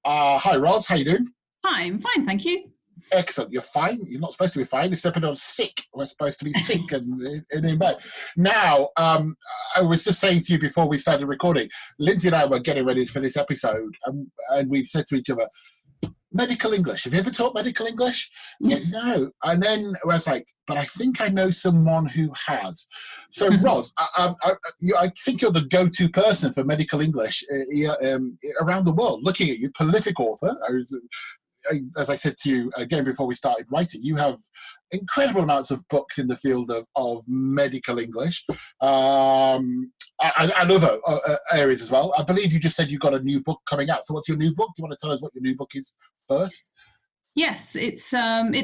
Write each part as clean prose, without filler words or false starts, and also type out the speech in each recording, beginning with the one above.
Hi, Ros. How you doing? Hi, I'm fine, thank you. Excellent. You're fine. You're not supposed to be fine. Except I'm sick. We're supposed to be sick and in bed. Now, I was just saying to you before we started recording, Lindsay and I were getting ready for this episode, and we said to each other, medical English. Have you ever taught medical English? Like, no. And then I was like, but I think I know someone who has. So, Ros, I think you're the go-to person for medical English around the world. Looking at you, prolific author. As I said to you again before we started writing, you have incredible amounts of books in the field of medical English. And other areas as well. I believe you just said you've got a new book coming out. So what's your new book? Do you want to tell us what your new book is first? Yes, it's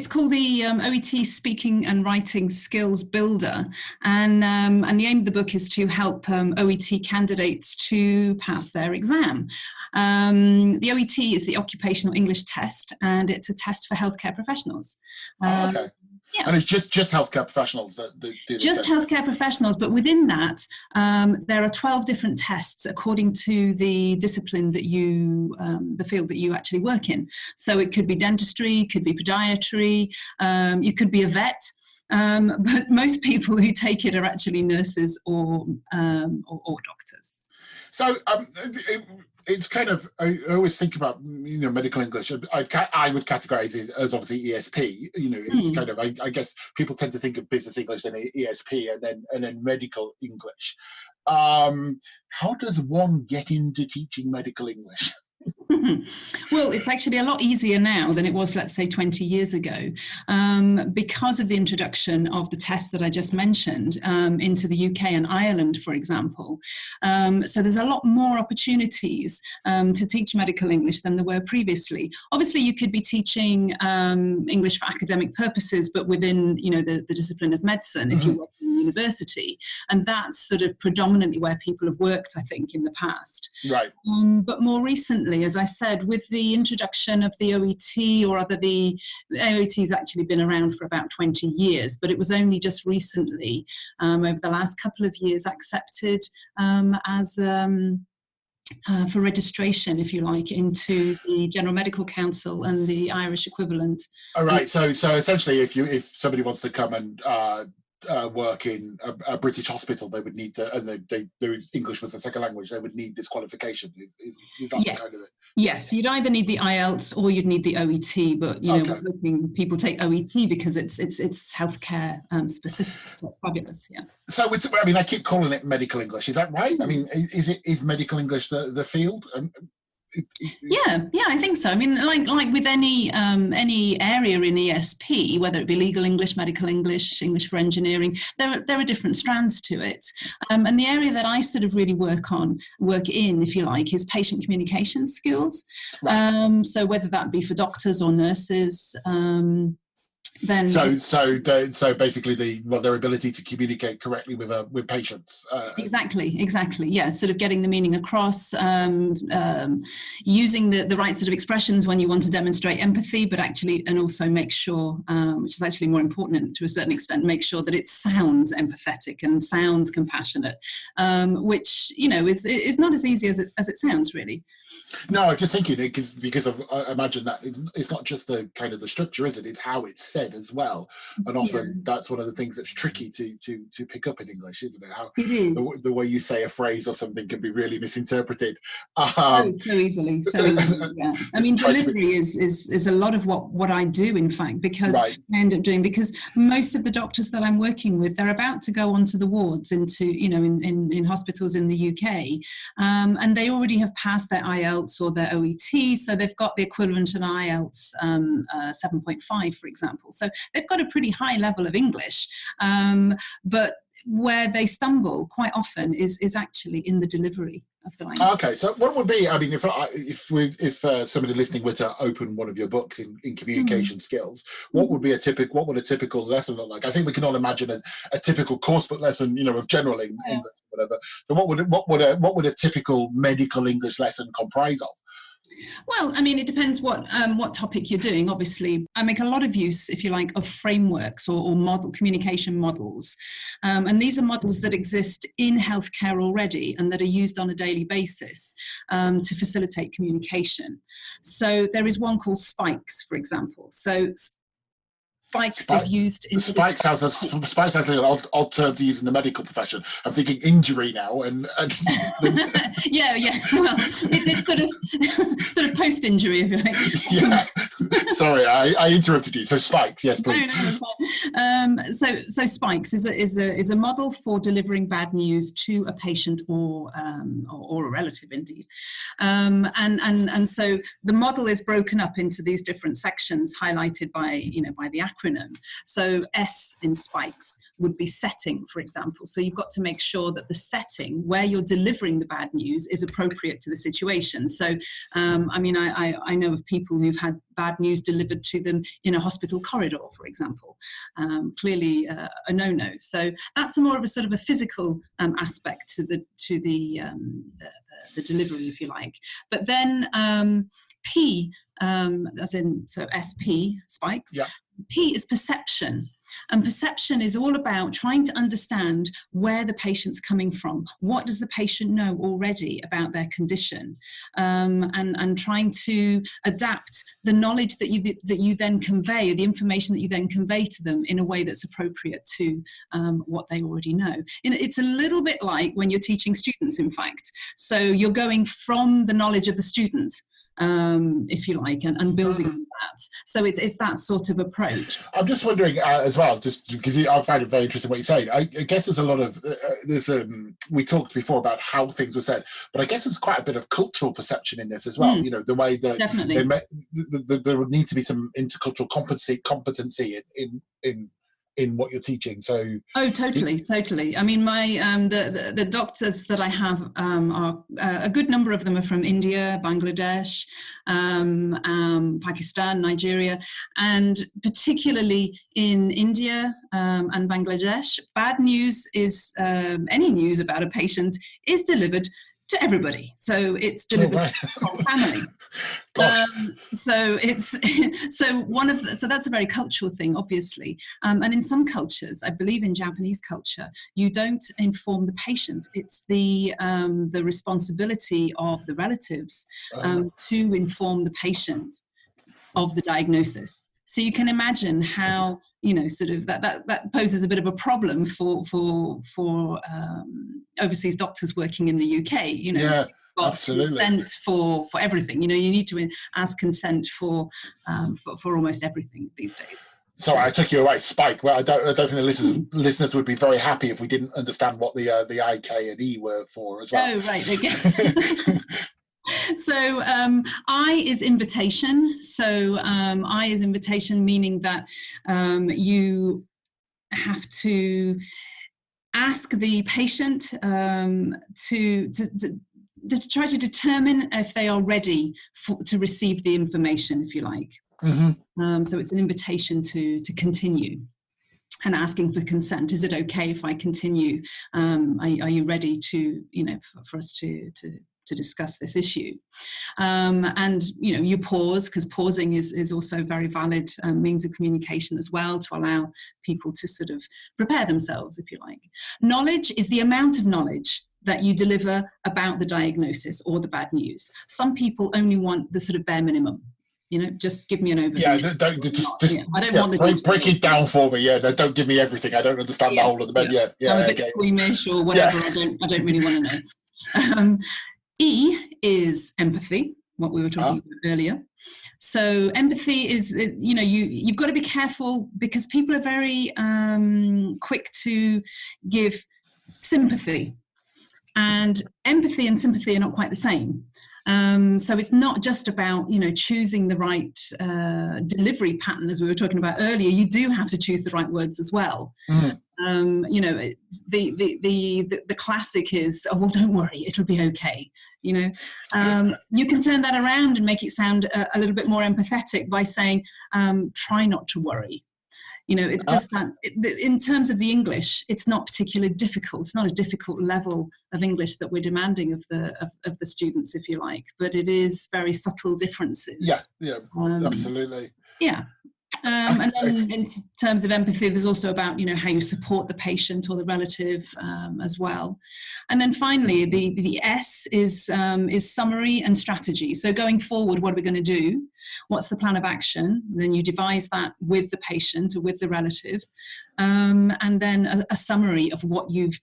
called the OET Speaking and Writing Skills Builder, and the aim of the book is to help OET candidates to pass their exam. The OET is the Occupational English Test, and it's a test for healthcare professionals. Okay. Yeah. And it's just healthcare professionals that do this. Just healthcare professionals, but within that, there are 12 different tests according to the discipline that you, the field that you actually work in. So it could be dentistry, could be podiatry, you could be a vet. But most people who take it are actually nurses or doctors. So it's kind of, I always think about, medical English. I would categorize it as obviously ESP. It's kind of, I guess people tend to think of business English, then ESP, and then medical English. How does one get into teaching medical English? Well, it's actually a lot easier now than it was, let's say, 20 years ago, because of the introduction of the test that I just mentioned into the UK and Ireland, for example. So there's a lot more opportunities to teach medical English than there were previously. Obviously, you could be teaching English for academic purposes, but within, the discipline of medicine, if you work in university, and that's sort of predominantly where people have worked, I think, in the past. Right. But more recently, as I said, with the introduction of the OET, the OET has actually been around for about 20 years, but it was only just recently, over the last couple of years, accepted as for registration, if you like, into the General Medical Council and the Irish equivalent. All right. So essentially, if somebody wants to come and work in a British hospital, they would need to, and English was a second language, they would need this qualification. Is that yes. kind of it? Yes, you'd either need the IELTS or you'd need the OET, but we're hoping people take OET because it's healthcare specific. That's fabulous, yeah. So I keep calling it medical English. Is that right? I mean, is medical English the field? Yeah, I think so. I mean, like with any area in ESP, whether it be legal English, medical English, English for engineering, there are different strands to it. And the area that I sort of really work in, if you like, is patient communication skills. Right. So whether that be for doctors or nurses. Then so basically their ability to communicate correctly with patients. Exactly. Yeah, sort of getting the meaning across, using the right sort of expressions when you want to demonstrate empathy, but actually, and also make sure, which is actually more important to a certain extent, make sure that it sounds empathetic and sounds compassionate, which is not as easy as it sounds, really. No, I'm just thinking because I imagine that it's not just the kind of the structure, is it? It's how it's said as well, and often that's one of the things that's tricky to pick up in English, isn't it? How it is. The way you say a phrase or something can be really misinterpreted so easily. Yeah. I mean, delivery is a lot of what I do, in fact, because I end up doing, because most of the doctors that I'm working with, they're about to go onto the wards into in hospitals in the UK, and they already have passed their IELTS or their OET, so they've got the equivalent in IELTS 7.5, for example. So they've got a pretty high level of English, but where they stumble quite often is actually in the delivery of the language. Okay, so what would be, I mean, if somebody listening were to open one of your books in communication skills, what would a typical lesson look like? I think we can all imagine a typical course book lesson, of general English, whatever. So what would a typical medical English lesson comprise of? Well, I mean, it depends what topic you're doing. Obviously, I make a lot of use, if you like, of frameworks or communication models. And these are models that exist in healthcare already and that are used on a daily basis to facilitate communication. So there is one called SPIKES, for example. So SPIKES is used in... Spike sounds like an odd term to use in the medical profession. I'm thinking injury now, and yeah. Well, it's sort of post-injury, if you like. Yeah. Sorry, I interrupted you. So spikes, yes, please. No, that's fine. So spikes is a model for delivering bad news to a patient or a relative, indeed. And so the model is broken up into these different sections, highlighted by the acronym. So S in spikes would be setting, for example. So you've got to make sure that the setting where you're delivering the bad news is appropriate to the situation. So, I know of people who've had bad news delivered to them in a hospital corridor, for example. Clearly a no-no. So that's more of a sort of a physical aspect to the delivery, if you like. But then P, as in, so SP, spikes. Yeah. P is perception. And perception is all about trying to understand where the patient's coming from. What does the patient know already about their condition? And trying to adapt the knowledge that you then convey, the information that you then convey to them in a way that's appropriate to what they already know. It's a little bit like when you're teaching students, in fact. So you're going from the knowledge of the student, if you like, and building on that. So it's that sort of approach. I'm just wondering as well, just because I find it very interesting what you're saying. I guess there's a lot of, we talked before about how things were said, but I guess there's quite a bit of cultural perception in this as well. The way that definitely there would need to be some intercultural competency in what you're teaching. So totally. I mean, my the doctors that I have are a good number of them are from India, Bangladesh, Pakistan, Nigeria, and particularly in India and Bangladesh, bad news is any news about a patient is delivered to everybody. So it's delivered to the whole family. So that's a very cultural thing, obviously. And in some cultures, I believe in Japanese culture, you don't inform the patient. It's the responsibility of the relatives to inform the patient of the diagnosis. So you can imagine how, sort of that poses a bit of a problem for overseas doctors working in the UK. Yeah, absolutely. Consent for everything. You need to ask consent for almost everything these days. Sorry, I took you away, Spike. Well, I don't think the listeners would be very happy if we didn't understand what the I, K, and E were for as well. Oh, right. Okay. So I is invitation. So I is invitation, meaning that you have to ask the patient to try to determine if they are ready to receive the information, if you like. Mm-hmm. So it's an invitation to continue. And asking for consent. Is it okay if I continue? Are you ready to, for us to discuss this issue? And you pause, because pausing is also a very valid means of communication as well, to allow people to sort of prepare themselves, if you like. Knowledge is the amount of knowledge that you deliver about the diagnosis or the bad news. Some people only want the sort of bare minimum. Just give me an overview. Yeah, I don't want the break it down for me. Yeah, don't give me everything. I don't understand the whole of the bed. Yeah. I'm a bit squeamish or whatever. Yeah. I don't really want to know. E is empathy, what we were talking about earlier. So empathy is, you've got to be careful, because people are very quick to give sympathy, and empathy and sympathy are not quite the same. So it's not just about, choosing the right delivery pattern, as we were talking about earlier. You do have to choose the right words as well. Mm. The classic is, oh, well, don't worry, it'll be okay. You can turn that around and make it sound a little bit more empathetic by saying, try not to worry. You know, it just that in terms of the English, it's not particularly difficult. It's not a difficult level of English that we're demanding of the students, if you like, but it is very subtle differences. Yeah, absolutely. Yeah. And then in terms of empathy, there's also about, you know, how you support the patient or the relative as well. And then finally, the S is summary and strategy. So going forward, what are we going to do? What's the plan of action? And then you devise that with the patient or with the relative. And then a summary of what you've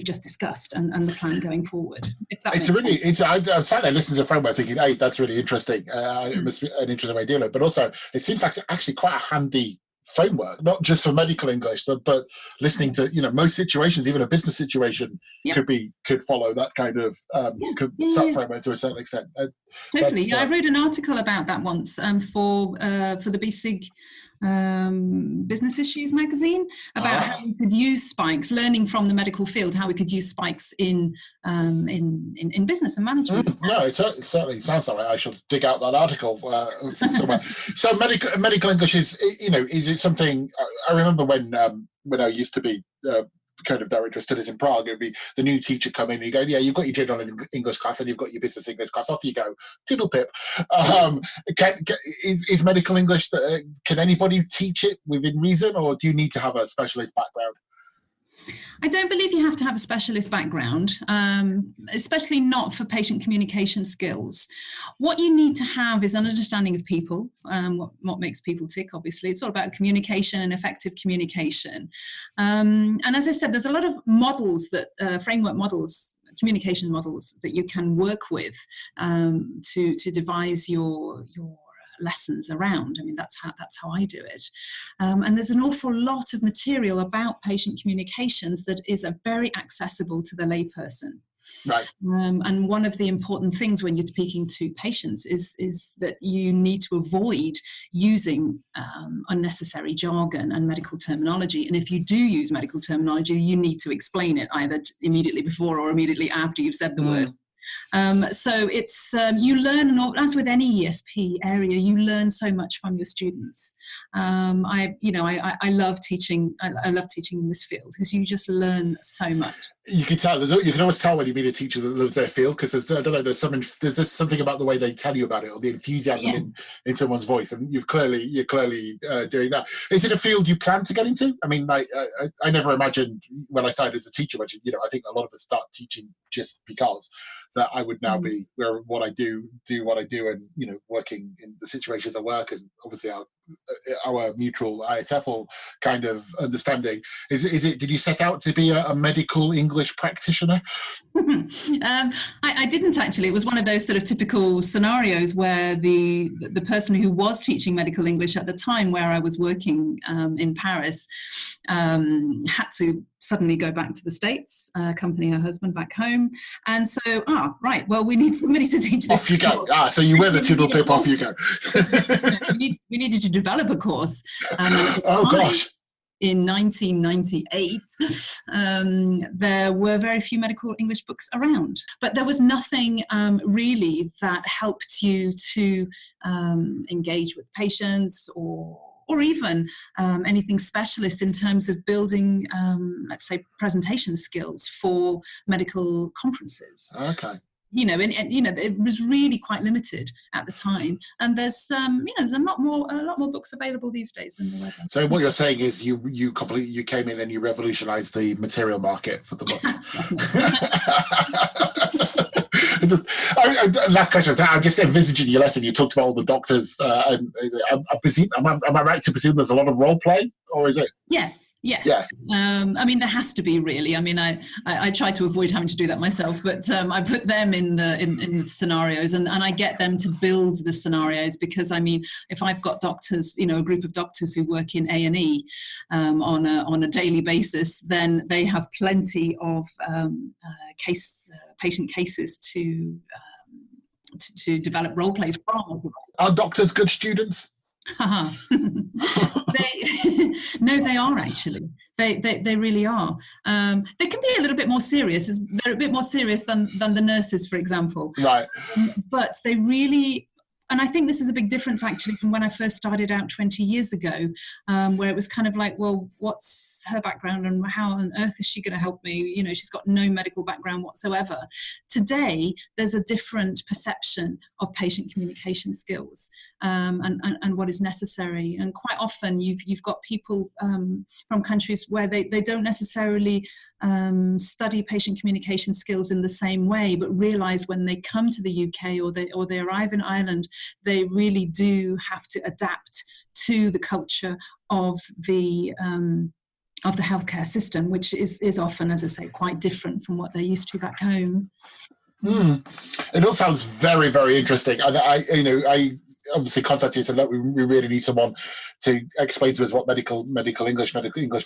just discussed and the plan going forward. I'm sat there listening to the framework thinking, hey, that's really interesting. It must be an interesting way of doing it. But also, it seems like actually quite a handy framework, not just for medical English, but listening to, you know, most situations, even a business situation could follow that kind of framework to a certain extent. Totally. Yeah, I wrote an article about that once for the BSIG Business Issues magazine about how we could use spikes, learning from the medical field, how we could use spikes in business and management. No, it certainly sounds like I should dig out that article somewhere. So medical English is it something? I remember when I used to be kind of director of studies in Prague, it would be the new teacher come in and you go, yeah, you've got your general English class and you've got your business English class, off you go, toodle pip. Is medical English, can anybody teach it within reason, or do you need to have a specialist background? I don't believe you have to have a specialist background, especially not for patient communication skills. What you need to have is an understanding of people, what makes people tick, obviously. It's all about communication and effective communication. And as I said, there's a lot of models framework models, communication models that you can work with to devise your lessons around. I mean, that's how I do it. And there's an awful lot of material about patient communications that is very accessible to the layperson. Right. And one of the important things when you're speaking to patients is that you need to avoid using unnecessary jargon and medical terminology. And if you do use medical terminology, you need to explain it either immediately before or immediately after you've said the word. So it's you learn, as with any ESP area, you learn so much from your students. I love teaching. I love teaching in this field because you just learn so much. You can tell. You can always tell when you meet a teacher that loves their field, because there's just something about the way they tell you about it, or the enthusiasm in someone's voice, and you're clearly doing that. Is it a field you plan to get into? I mean, I never imagined when I started as a teacher, which, I think a lot of us start teaching just because, that I would now be where what I do what I do, and working in the situations I work, and obviously our mutual IETFL kind of understanding. Is it? Did you set out to be a medical English practitioner? I didn't actually. It was one of those sort of typical scenarios where the person who was teaching medical English at the time where I was working in Paris had to suddenly go back to the States, accompany her husband back home. And so, right, well, we need somebody to teach this. Off you go. So you wear the toodle pip, off you go. we needed to develop a course. Gosh. In 1998, there were very few medical English books around, but there was nothing really that helped you to engage with patients or even anything specialist in terms of building, let's say, presentation skills for medical conferences. Okay. It was really quite limited at the time, and there's a lot more books available these days than there were then. So what you're saying is you came in and you revolutionized the material market for the book. Last question. I'm just envisaging your lesson. You talked about all the doctors, and I presume, am I right to presume there's a lot of role play, or is it? Yes. Yeah. I mean, there has to be, really. I mean, I try to avoid having to do that myself, but I put them in the scenarios, and I get them to build the scenarios, because I mean, if I've got doctors, a group of doctors who work in A&E on a daily basis, then they have plenty of patient cases to develop role plays from. Are doctors good students? No, they are actually. They really are. They can be a little bit more serious. They're a bit more serious than the nurses, for example. Right. But they really, And I think this is a big difference actually from when I first started out 20 years ago, where it was kind of like, well, what's her background and how on earth is she going to help me? You know, she's got no medical background whatsoever. Today, there's a different perception of patient communication skills and what is necessary. And quite often you've got people from countries where they don't necessarily study patient communication skills in the same way, but realize when they come to the UK or they arrive in Ireland, they really do have to adapt to the culture of the healthcare system, which is often, as I say, quite different from what they're used to back home. It all sounds very, very interesting. And I obviously contacted you and said, look, we really need someone to explain to us what medical English for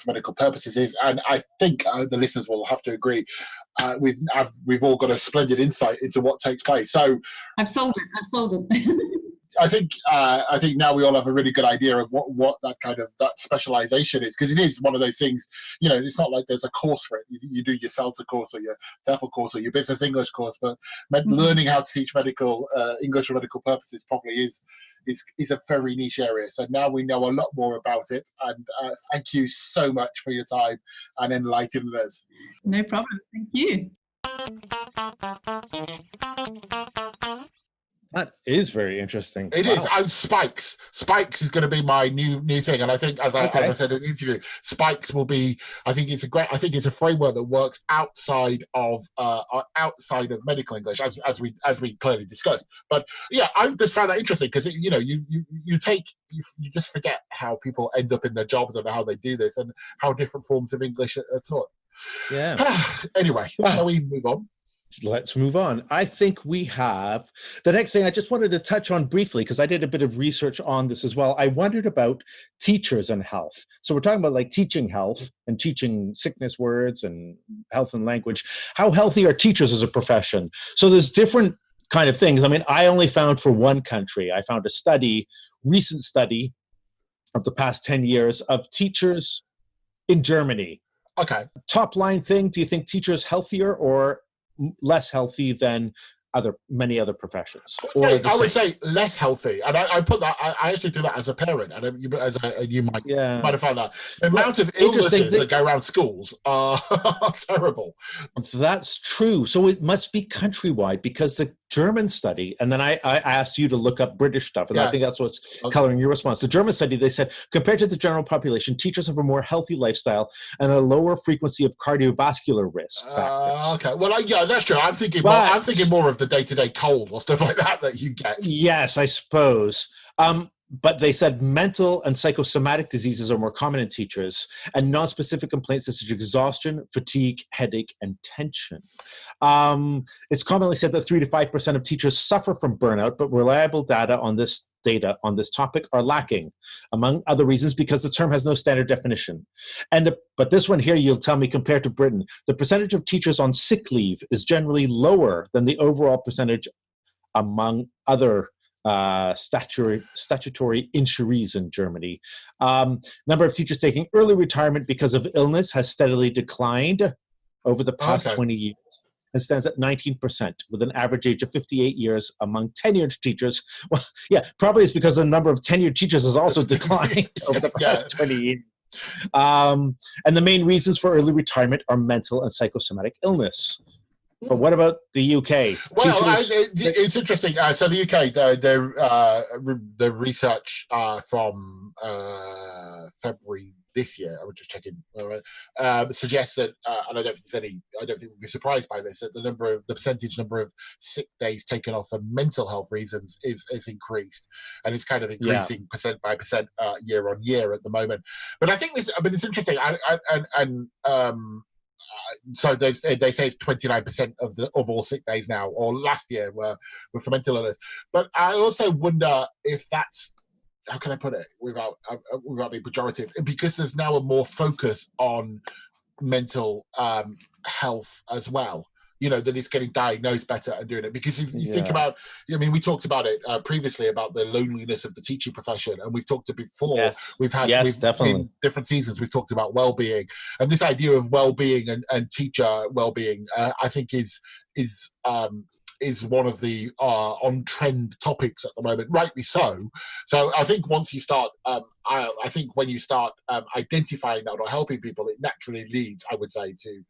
medical purposes is. And I think the listeners will have to agree. We've all got a splendid insight into what takes place. So I've sold it. I think now we all have a really good idea of what that specialization is, because it is one of those things. You know, it's not like there's a course for it. You do your CELTA course or your TEFL course or your business English course, but learning how to teach medical English for medical purposes probably is a very niche area. So now we know a lot more about it, and thank you so much for your time and enlightening us. No problem. Thank you. That is very interesting. It is. And Spikes is going to be my new thing. And I think, as I said in the interview, Spikes will be. I think it's a framework that works outside of medical English, as we clearly discussed. But yeah, I just found that interesting because you just forget how people end up in their jobs and how they do this and how different forms of English are taught. Yeah. Anyway, shall we move on? Let's move on. I think we have the next thing I just wanted to touch on briefly, because I did a bit of research on this as well. I wondered about teachers and health. So we're talking about like teaching health and teaching sickness words and health and language. How healthy are teachers as a profession? So there's different kind of things. I mean, I only found for one country. I found a recent study of the past 10 years of teachers in Germany. Okay. Top line thing, do you think teachers healthier or less healthy than many other professions? I would say less healthy, and I put that. I actually do that as a parent, and you might have found that the amount of illnesses that go around schools are terrible. That's true. So it must be countrywide, because the German study, and then I asked you to look up British stuff, and I think that's what's coloring your response. The German study, they said, compared to the general population, teachers have a more healthy lifestyle and a lower frequency of cardiovascular risk factors. Okay, well, that's true. I'm thinking more of the day-to-day cold or stuff like that you get. Yes, I suppose. But they said mental and psychosomatic diseases are more common in teachers, and non-specific complaints such as exhaustion, fatigue, headache, and tension. It's commonly said that 3 to 5% of teachers suffer from burnout, but reliable data on this topic are lacking, among other reasons because the term has no standard definition. But this one here, you'll tell me, compared to Britain, the percentage of teachers on sick leave is generally lower than the overall percentage among other statutory insurees in Germany. Number of teachers taking early retirement because of illness has steadily declined over the past 20 years and stands at 19%, with an average age of 58 years among tenured teachers. Well, yeah, probably it's because the number of tenured teachers has also declined over the past 20 years. And the main reasons for early retirement are mental and psychosomatic illness. But what about the UK? Well, it's interesting. So the UK, the research from February this year, I was just checking, suggests that, and I don't think we'll be surprised by this, that the percentage number of sick days taken off for mental health reasons is increased, and it's kind of increasing percent by percent year on year at the moment. But I think it's interesting, so they say it's 29% of all sick days now, or last year were for mental illness. But I also wonder if that's, how can I put it without being pejorative, because there's now a more focus on mental health as well. That it's getting diagnosed better and doing it. Because if you think about, we talked about it previously about the loneliness of the teaching profession, and we've talked before. Yes. We've definitely. In different seasons we've talked about well-being, and this idea of well-being and teacher well-being, I think is is one of the on-trend topics at the moment, rightly so. So I think once you start, I think when you start identifying that or helping people, it naturally leads, I would say, to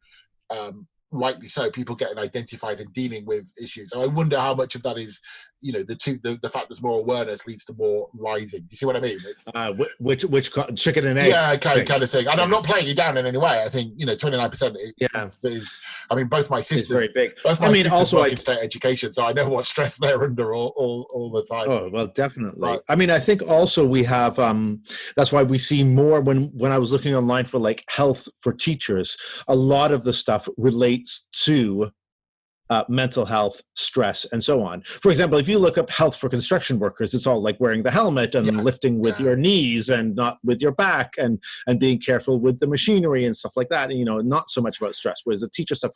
rightly so, people getting identified and dealing with issues. So I wonder how much of that is, you know, the fact there's more awareness leads to more rising. You see what I mean? It's, which chicken and egg? Yeah, kind of thing. And I'm not playing it down in any way. I think, you know, 29% is, I mean, both my sisters, very big. Both my sisters also work in state education, so I know what stress they're under all the time. Oh, well, definitely. Right. I mean, I think also we have, that's why we see more when I was looking online for like health for teachers, a lot of the stuff relates to mental health, stress, and so on. For example, if you look up health for construction workers, it's all like wearing the helmet and lifting with your knees and not with your back, and being careful with the machinery and stuff like that. And, you know, not so much about stress, whereas the teacher stuff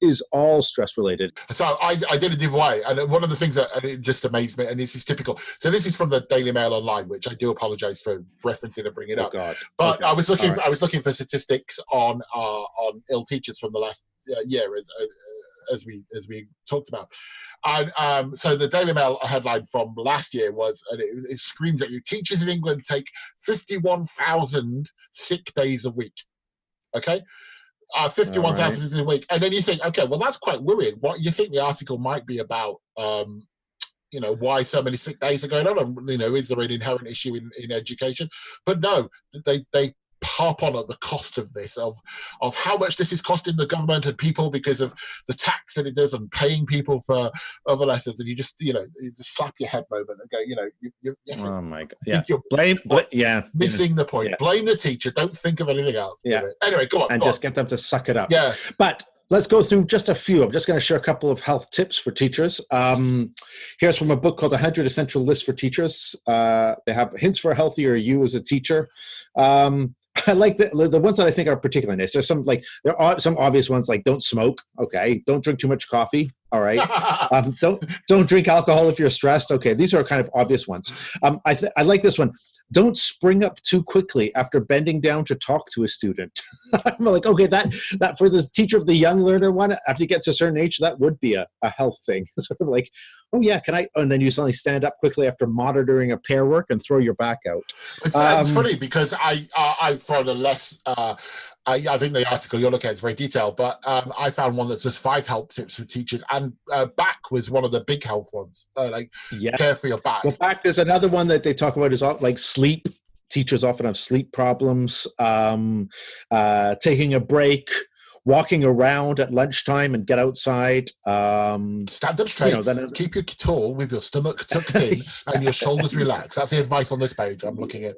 is all stress related. So I did a giveaway, and one of the things that and it just amazed me, and this is typical. So this is from the Daily Mail Online, which I do apologize for referencing and bringing up. God. But I was looking for statistics on ill teachers from the last year, as we talked about. And so the Daily Mail headline from last year was, and it screams at you, teachers in England take 51,000 sick days a week. Okay? 51,000 days a week. And then you think, okay, well, that's quite worrying. What you think the article might be about, you know, why so many sick days are going on, and, you know, is there an inherent issue in education? But no, they harp on at the cost of this, of how much this is costing the government and people because of the tax that it does and paying people for other lessons, and you just slap your head moment and go, you know, you oh my God, yeah, missing the point. Blame the teacher. Don't think of anything else. Anyway, go on, and just get them to suck it up. Yeah, but let's go through just a few. I'm just going to share a couple of health tips for teachers. Here's from a book called 100 Essential Lists for Teachers. They have hints for a healthier you as a teacher. I like the ones that I think are particularly nice. There are some obvious ones, like don't smoke. Okay. Don't drink too much coffee. All right. Don't drink alcohol if you're stressed. Okay. These are kind of obvious ones. I like this one. Don't spring up too quickly after bending down to talk to a student. I'm like, okay, that for the teacher of the young learner one, after you get to a certain age, that would be a health thing. Sort of like, oh yeah, can I? And then you suddenly stand up quickly after monitoring a pair work and throw your back out. It's funny because I found a less. I think the article you're looking at is very detailed, but I found one that's just 5 health tips for teachers, and back was one of the big health ones. Care for your back. Well, back, there's another one that they talk about is like sleep. Teachers often have sleep problems. Taking a break, walking around at lunchtime and get outside. Stand up straight. Keep your tall with your stomach tucked in and your shoulders relaxed. That's the advice on this page I'm looking at.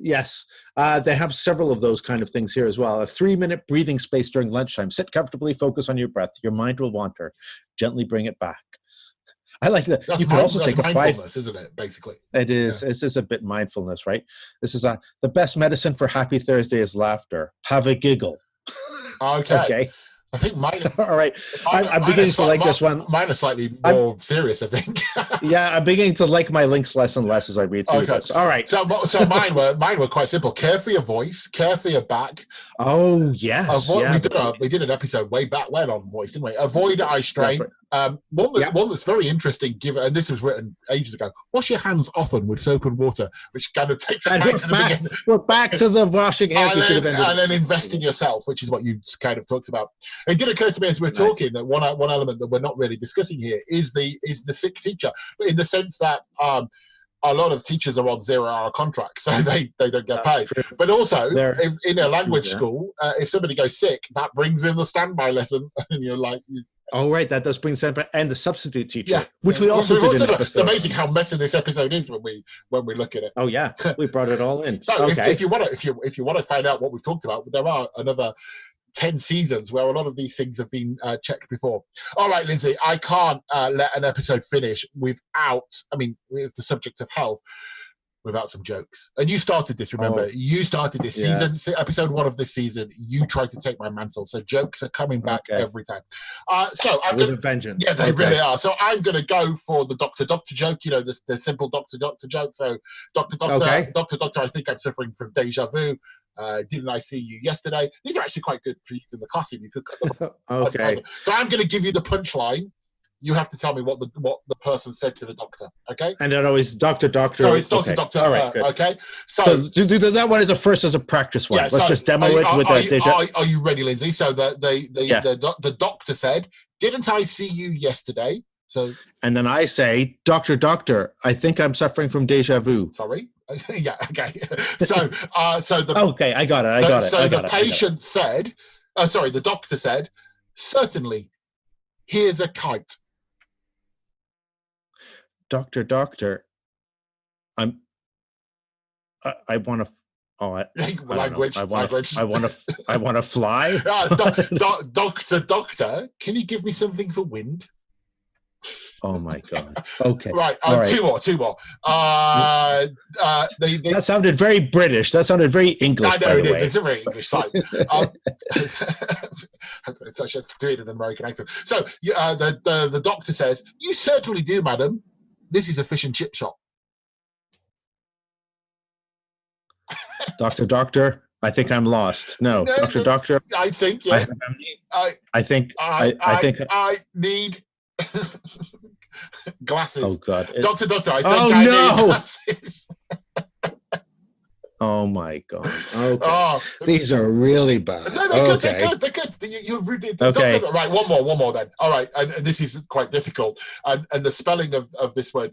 Yes. They have several of those kind of things here as well. A 3-minute breathing space during lunchtime. Sit comfortably, focus on your breath. Your mind will wander. Gently bring it back. I like that. You can also take mindfulness, isn't it? Basically, it is. Yeah. This is a bit mindfulness, right? This is the best medicine for Happy Thursday is laughter. Have a giggle. Okay. I think mine. All right. I'm beginning to like this one. Mine are slightly more serious, I think. Yeah, I'm beginning to like my links less and less as I read through this. All right. So mine were quite simple. Care for your voice. Care for your back. Oh yes. We did an episode way back when on voice, didn't we? Avoid eye strain. One that's very interesting, given, and this was written ages ago. Wash your hands often with soap and water, which kind of takes us back to the beginning. We're back to the washing hands. And then invest in yourself, which is what you kind of talked about. It did occur to me as we're talking that one element that we're not really discussing here is the sick teacher, in the sense that a lot of teachers are on 0-hour contracts, so they don't get paid. True. But also, if in a language school, if somebody goes sick, that brings in the standby lesson, and you're like. Oh, right. That does bring standby and the substitute teacher, which we also did in the episode. It's amazing how meta this episode is when we look at it. Oh yeah, we brought it all in. So if you want to find out what we've talked about, there are another 10 seasons where a lot of these things have been checked before. All right, Lindsay, I can't let an episode finish with the subject of health without some jokes. And you started this, remember? You started this season, episode 1 of this season. You tried to take my mantle. So jokes are coming back every time. So I'm with a vengeance. Yeah, they really are. So I'm going to go for the doctor joke, you know, the simple doctor joke. So doctor, I think I'm suffering from deja vu. Didn't I see you yesterday? These are actually quite good for you in the costume. You could cut them. Okay. So I'm going to give you the punchline. you have to tell me what the person said to the doctor. Okay. And then always doctor. So it's doctor, okay. doctor. All right, good. Okay. So do that one as a practice one. Yeah, Let's just demo it with a deja. Are you ready, Lindsay? So the doctor said, "Didn't I see you yesterday?" So. And then I say, doctor, I think I'm suffering from deja vu. Sorry. Yeah. Okay. So the. Okay, I got it. So the patient said, the doctor said, "Certainly, here's a kite." Doctor, I want to. Oh, language. I want to fly. Doctor, can you give me something for wind? Oh my God. Okay. Right. All right. Two more. That sounded very British. That sounded very English. I know it is. It's a very English site. I should do it in an American accent. So the doctor says, "You certainly do, madam. This is a fish and chip shop." Doctor, I think I'm lost. No, doctor. I think. Yeah. I think I need glasses. Oh God. Doctor, I think I need glasses. Oh my God. Okay. Oh, these are really bad. No, they're good. You're really okay. Doctor, right, one more then. All right, and this is quite difficult. And the spelling of this word,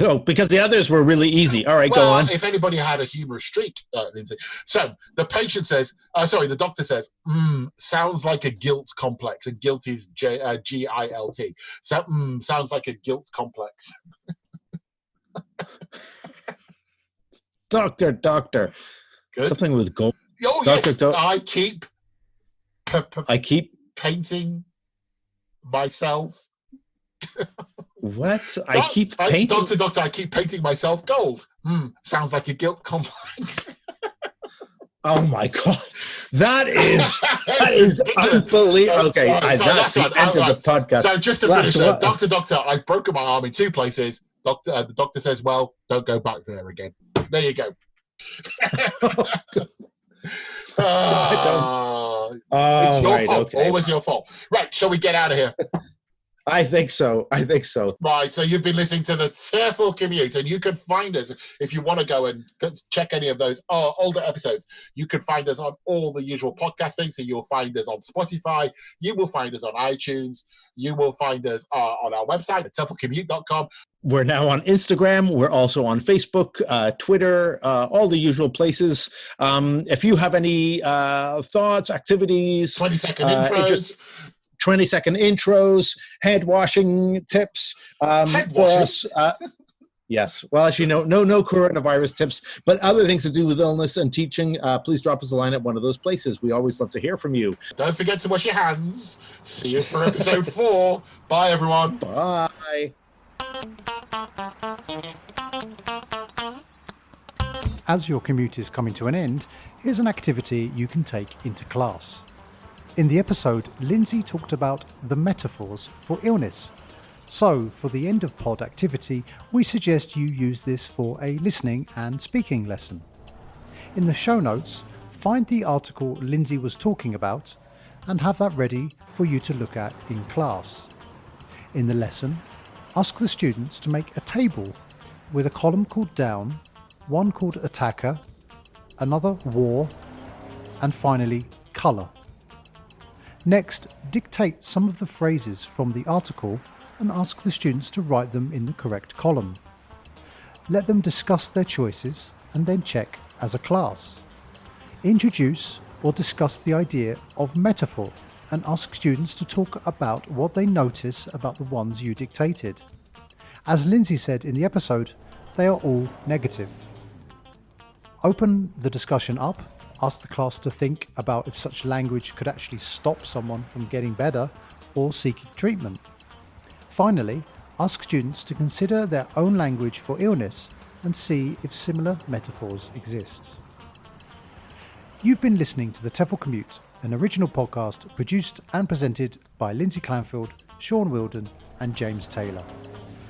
Oh, because the others were really easy. All right, go on. If anybody had a humorous streak, Lindsay. So the patient says, the doctor says, sounds like a guilt complex, and guilt is GILT. So sounds like a guilt complex. Doctor. Good. Something with gold. Oh, doctor, yes. I keep painting myself. What? I keep painting? Doctor, I keep painting myself gold. Sounds like a guilt complex. Oh my God. That is unbelievable. Okay, that's the end of the podcast. So just to finish, Doctor, I've broken my arm in two places. The doctor says, "Well, don't go back there again." There you go. It's your fault. Okay. Always your fault. Right, shall we get out of here? I think so. Right, so you've been listening to the TEFL Commute, and you can find us if you want to go and check any of those older episodes. You can find us on all the usual podcasting. So you'll find us on Spotify. You will find us on iTunes. You will find us on our website at TEFLcommute.com. We're now on Instagram. We're also on Facebook, Twitter, all the usual places. If you have any thoughts, activities, 20-second intros. 20-second intros, head washing tips for us. Yes. Well, as you know, no coronavirus tips, but other things to do with illness and teaching, please drop us a line at one of those places. We always love to hear from you. Don't forget to wash your hands. See you for episode 4. Bye, everyone. Bye. As your commute is coming to an end, here's an activity you can take into class. In the episode, Lindsay talked about the metaphors for illness. So, for the end of pod activity, we suggest you use this for a listening and speaking lesson. In the show notes, find the article Lindsay was talking about and have that ready for you to look at in class. In the lesson, ask the students to make a table with a column called down, one called attacker, another war, and finally colour. Next, dictate some of the phrases from the article and ask the students to write them in the correct column. Let them discuss their choices and then check as a class. Introduce or discuss the idea of metaphor and ask students to talk about what they notice about the ones you dictated. As Lindsay said in the episode, they are all negative. Open the discussion up. Ask the class to think about if such language could actually stop someone from getting better or seeking treatment. Finally, ask students to consider their own language for illness and see if similar metaphors exist. You've been listening to the TEFL Commute, an original podcast produced and presented by Lindsay Clanfield, Shaun Wilden and James Taylor.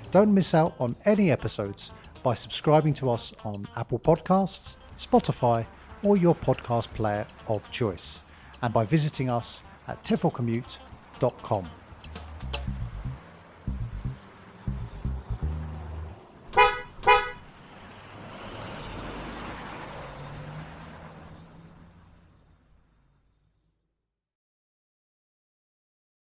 Don't miss out on any episodes by subscribing to us on Apple Podcasts, Spotify, or your podcast player of choice, and by visiting us at teflcommute.com.